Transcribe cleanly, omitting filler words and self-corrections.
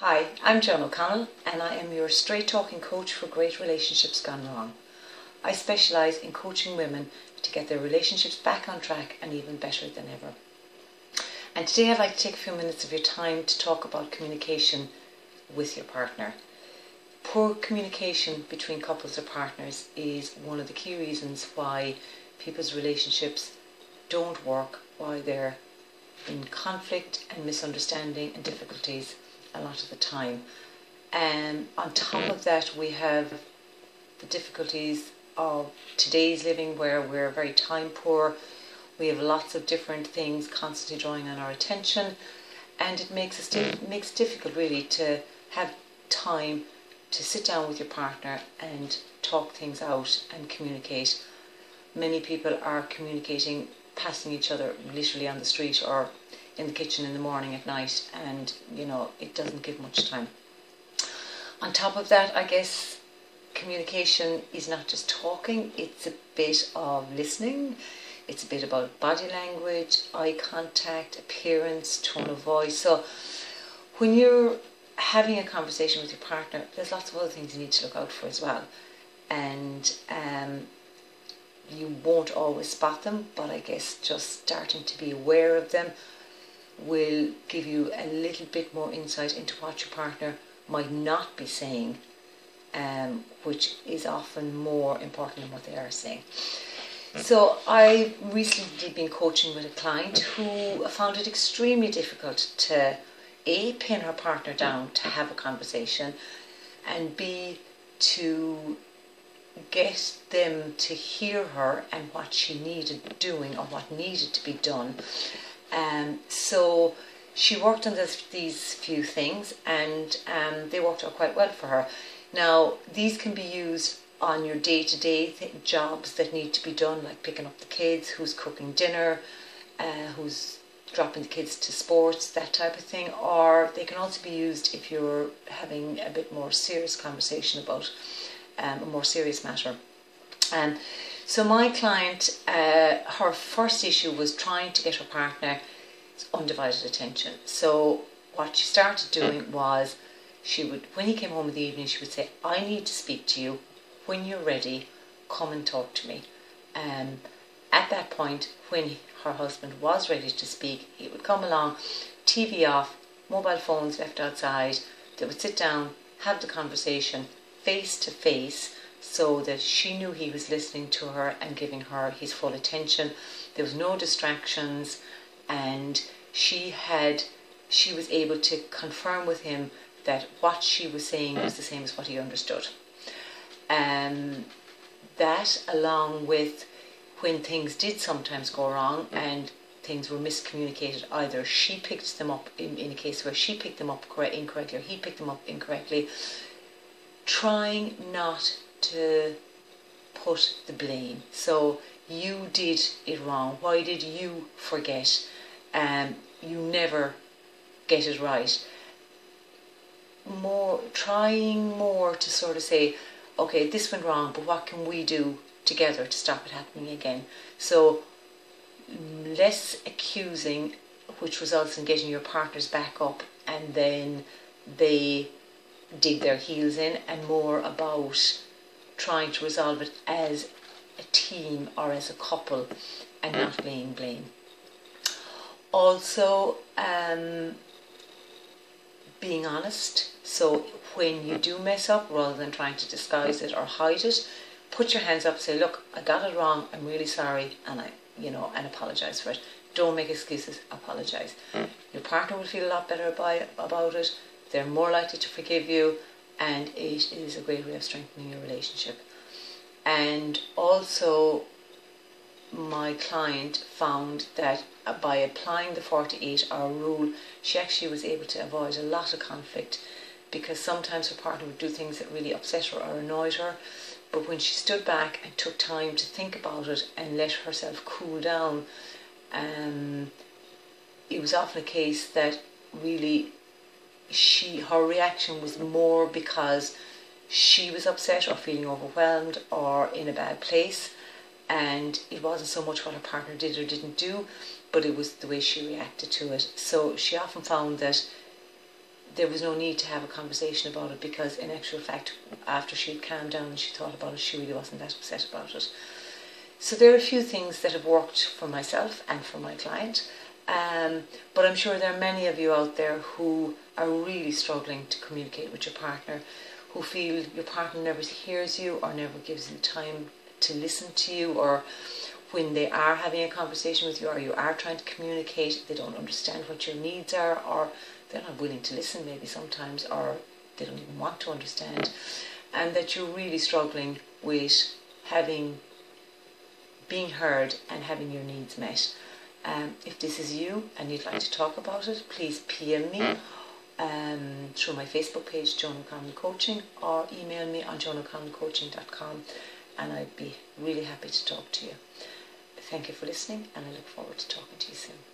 Hi, I'm Joan O'Connell and I am your straight talking coach for great relationships gone wrong. I specialise in coaching women to get their relationships back on track and even better than ever. And today I'd like to take a few minutes of your time to talk about communication with your partner. Poor communication between couples or partners is one of the key reasons why people's relationships don't work, why they're in conflict and misunderstanding and difficulties a lot of the time. And on top of that, we have the difficulties of today's living where we're very time poor. We have lots of different things constantly drawing on our attention, and it makes it difficult really to have time to sit down with your partner and talk things out and communicate. Many people are communicating, passing each other literally on the street or in the kitchen in the morning, at night, and it doesn't give much time. On top of that, I guess communication is not just talking, it's a bit of listening, it's a bit about body language, eye contact, appearance, tone of voice. So when you're having a conversation with your partner, there's lots of other things you need to look out for as well, and you won't always spot them, but I guess just starting to be aware of them will give you a little bit more insight into what your partner might not be saying, which is often more important than what they are saying. So I recently been coaching with a client who found it extremely difficult to A, pin her partner down to have a conversation, and B, to get them to hear her and what she needed doing or what needed to be done. So she worked on these few things, and they worked out quite well for her. Now, these can be used on your day-to-day jobs that need to be done, like picking up the kids, who's cooking dinner, who's dropping the kids to sports, that type of thing. Or they can also be used if you're having a bit more serious conversation about a more serious matter. So my client, her first issue was trying to get her partner undivided attention. So what she started doing was, she would, when he came home in the evening, she would say, "I need to speak to you. When you're ready, come and talk to me." At that point, when her husband was ready to speak, he would come along, TV off, mobile phones left outside. They would sit down, have the conversation face to face, so that she knew he was listening to her and giving her his full attention. There was no distractions, and she was able to confirm with him that what she was saying was the same as what he understood. That, along with when things did sometimes go wrong and things were miscommunicated, either she picked them up in a case where she picked them up incorrectly or he picked them up incorrectly, trying not to put the blame. So, you did it wrong. Why did you forget? You never get it right. Trying more to sort of say, okay, this went wrong, but what can we do together to stop it happening again? So less accusing, which results in getting your partners back up and then they dig their heels in, and more about trying to resolve it as a team or as a couple and not laying blame. Also, being honest. So when you do mess up, rather than trying to disguise it or hide it, put your hands up, say, "Look, I got it wrong, I'm really sorry," and and apologise for it. Don't make excuses, apologise. Your partner will feel a lot better about it. They're more likely to forgive you, and it is a great way of strengthening your relationship. And also, my client found that by applying the 48-hour rule, she actually was able to avoid a lot of conflict, because sometimes her partner would do things that really upset her or annoyed her, but when she stood back and took time to think about it and let herself cool down, it was often a case that really her reaction was more because she was upset or feeling overwhelmed or in a bad place, and it wasn't so much what her partner did or didn't do, but it was the way she reacted to it. So she often found that there was no need to have a conversation about it, because in actual fact, after she'd calmed down and she thought about it, she really wasn't that upset about it. So there are a few things that have worked for myself and for my client, but I'm sure there are many of you out there who are really struggling to communicate with your partner, who feel your partner never hears you or never gives you time to listen to you, or when they are having a conversation with you or you are trying to communicate, they don't understand what your needs are, or they're not willing to listen maybe sometimes, or they don't even want to understand, and that you're really struggling with being heard and having your needs met. If this is you and you'd like to talk about it, please PM me through my Facebook page, Joan O'Connell Coaching, or email me on joanoconnellcoaching.com, and I'd be really happy to talk to you. Thank you for listening, and I look forward to talking to you soon.